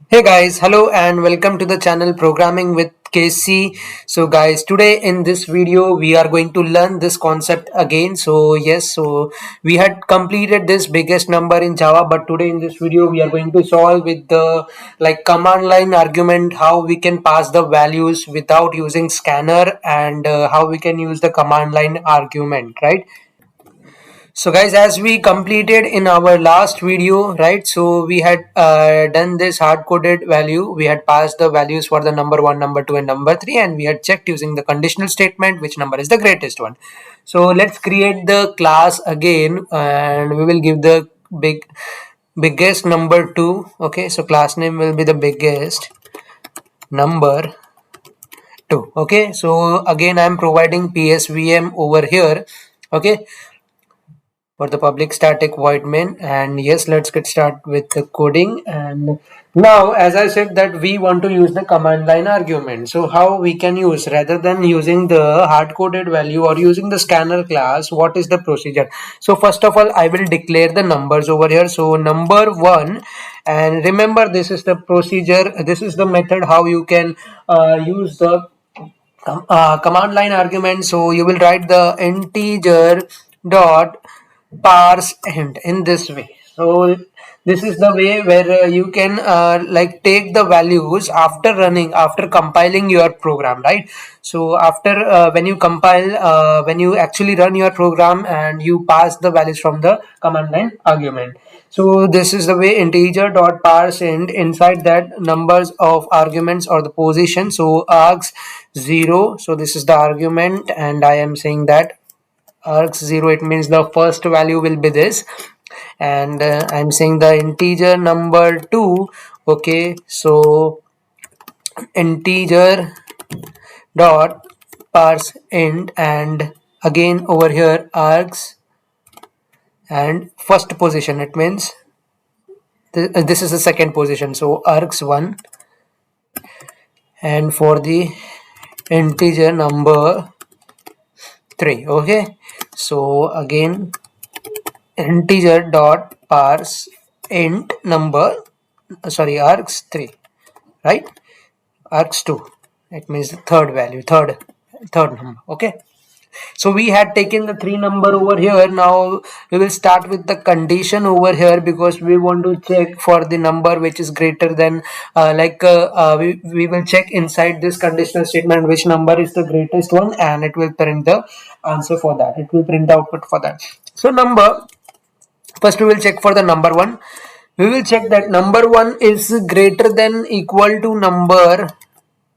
Hey guys, hello and welcome to the channel Programming with KC. So guys, today in this video we are going to learn this concept again. So we had completed this biggest number in Java, but today in this video we are going to solve with the command line argument, how we can pass the values without using scanner, and how we can use the command line argument, right? So guys, as we completed in our last video, right? So we had done this hard-coded value. We had passed the values for the number 1, number 2 and number 3, and we had checked using the conditional statement which number is the greatest one. So let's create the class again, and we will give the biggest number 2. Okay, so class name will be the biggest number 2. Okay, so again I'm providing PSVM over here. Okay, for the public static void main. And yes, let's get started with the coding. And now, as I said, that we want to use the command line argument. So how we can use, rather than using the hard coded value or using the scanner class, what is the procedure? So first of all, I will declare the numbers over here. So number 1, and remember, this is the procedure, this is the method how you can use the command line argument. So you will write the integer dot parse int in this way. So this is the way where you can take the values after running, after compiling your program, right? So after when you compile, when you actually run your program, and you pass the values from the command line argument. So this is the way integer dot parse int, inside that numbers of arguments or the position. So args 0, so this is the argument, and I am saying that args 0, it means the first value will be this. And I'm saying the integer number 2. Okay, so integer dot parse int, and again over here args and first position, it means this is the second position, so args 1. And for the integer number 3. Okay, so again integer dot parse int number, sorry, args 3, right? Args 2, it means the third value, third number. Okay, so we had taken the 3 number over here. Now we will start with the condition over here, because we want to check for the number which is greater than we will check inside this conditional statement which number is the greatest one, and it will print the answer for that, it will print the output for that. So number, first we will check for the number 1. We will check that number 1 is greater than equal to number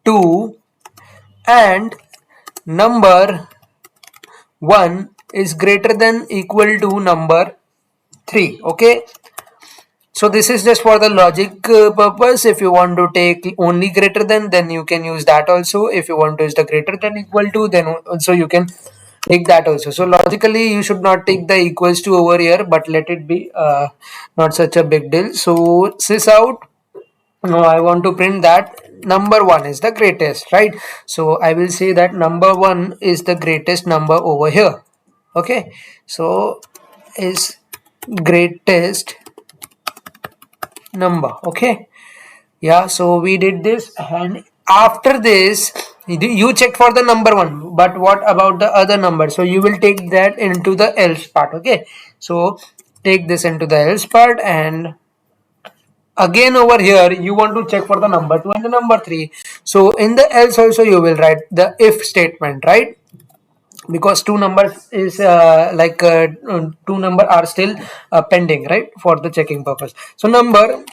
2, and number 1 is greater than equal to number 3. Okay, so this is just for the logic purpose. If you want to take only greater than, then you can use that also. If you want to use the greater than equal to, then also you can take that also. So logically you should not take the equals to over here, but let it be, not such a big deal. So sys out, now I want to print that number 1 is the greatest, right? So I will say that number 1 is the greatest number over here. Okay, so is greatest number. Okay, yeah, so we did this, and after this you check for the number 1, but what about the other number? So you will take that into the else part. Okay, so take this into the else part, and again over here you want to check for the number 2 and the number 3. So in the else also you will write the if statement, right? Because two numbers is two number are still pending, right, for the checking purpose. So number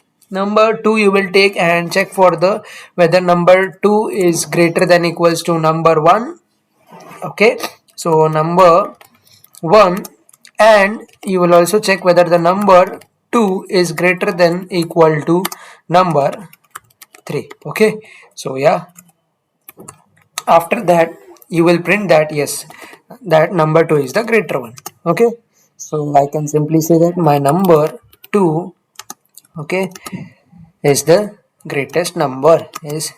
2 you will take and check for the whether number 2 is greater than equals to number 1. Okay, so number 1, and you will also check whether the number 2 is greater than equal to number 3. Okay, so yeah, after that you will print that yes, that number 2 is the greater one. Okay, so I can simply say that my number 2, okay, is the greatest number, is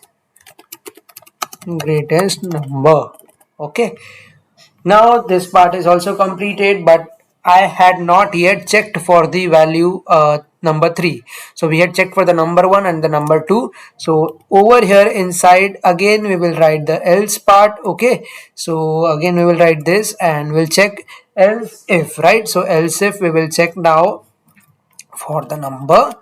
greatest number. Okay, now this part is also completed, but I had not yet checked for the value number 3. So we had checked for the number 1 and the number 2. So over here inside again we will write the else part. Okay, so again we will write this and we'll check else if, right? So else if we will check now for the number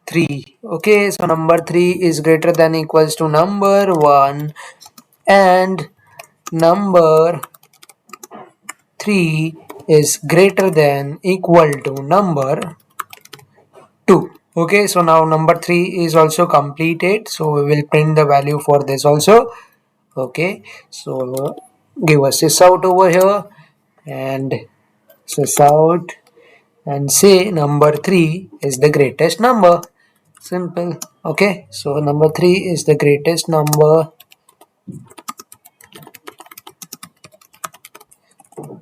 3. Okay, so number 3 is greater than equals to number 1 and number 3 is greater than equal to number 2. Okay, so now number 3 is also completed, so we will print the value for this also. Okay, so give us this out over here and this out and say number 3 is the greatest number. Simple. Okay, so number 3 is the greatest number.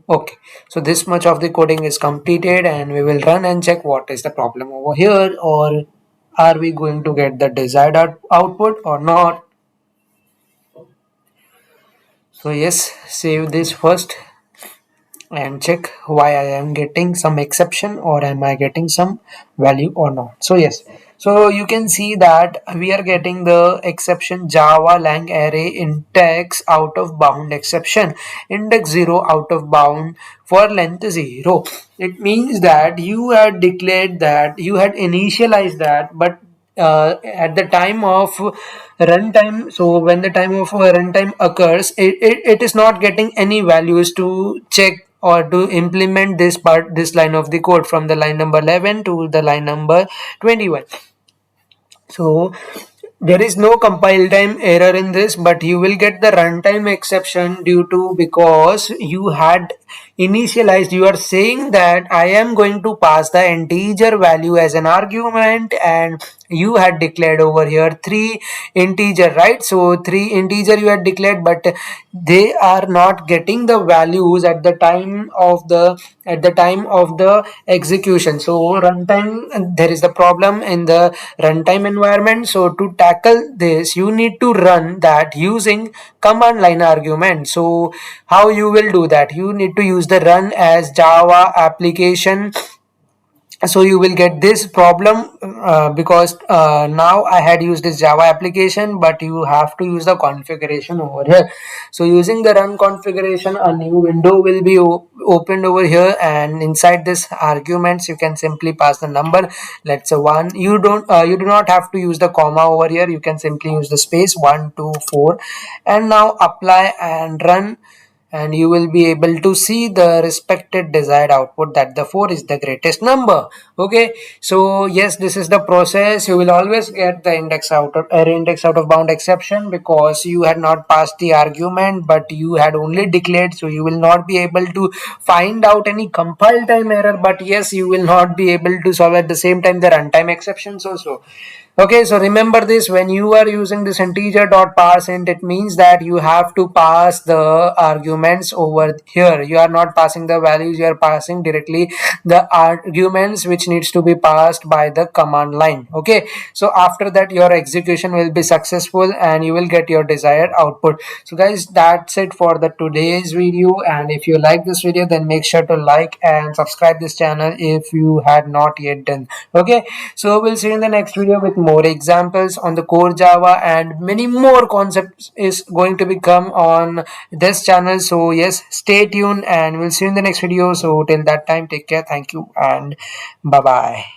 Okay, so this much of the coding is completed and we will run and check what is the problem over here, or are we going to get the desired output or not. So yes, save this first and check why I am getting some exception or am I getting some value or not. So yes, so you can see that we are getting the exception Java lang array index out of bound exception, index 0 out of bound for length 0. It means that you had declared that you had initialized that, but at the time of runtime, so when the time of runtime occurs, it is not getting any values to check or to implement this line of the code from the line number 11 to the line number 21. So there is no compile time error in this, but you will get the runtime exception due to because you had initialized, you are saying that I am going to pass the integer value as an argument, and you had declared over here 3 integer, right? So 3 integer you had declared, but they are not getting the values at the time of the execution. So runtime, there is the problem in the runtime environment. So to tackle this, you need to run that using command line argument. So how you will do that? You need to use the run as Java application. So you will get this problem because now I had used this Java application, but you have to use the configuration over here. So using the run configuration, a new window will be opened over here, and inside this arguments you can simply pass the number. Let's say 1. You do not have to use the comma over here. You can simply use the space 1 2 4, and now apply and run, and you will be able to see the respected desired output that the 4 is the greatest number. Okay, so yes, this is the process. You will always get the index out of array index out of bound exception because you had not passed the argument, but you had only declared. So you will not be able to find out any compile time error, but yes, you will not be able to solve at the same time the runtime exceptions also. Okay, so remember this, when you are using this integer dot parseInt, it means that you have to pass the arguments over here. You are not passing the values, you are passing directly the arguments which needs to be passed by the command line. Okay, so after that your execution will be successful and you will get your desired output. So guys, that's it for the today's video, and if you like this video, then make sure to like and subscribe this channel if you had not yet done. Okay, so we'll see you in the next video with more examples on the core Java, and many more concepts is going to become on this channel. So yes, stay tuned and we'll see you in the next video. So till that time, take care, thank you, and bye bye.